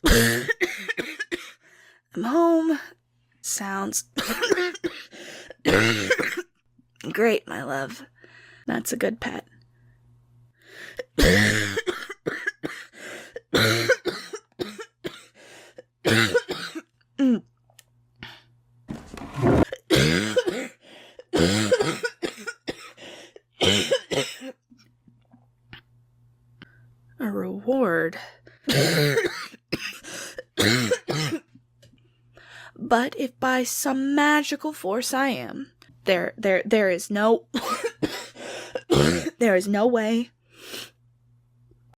I'm home. Sounds great, my love. That's a good pet. A reward. But if by some magical force I am, there is no there is no way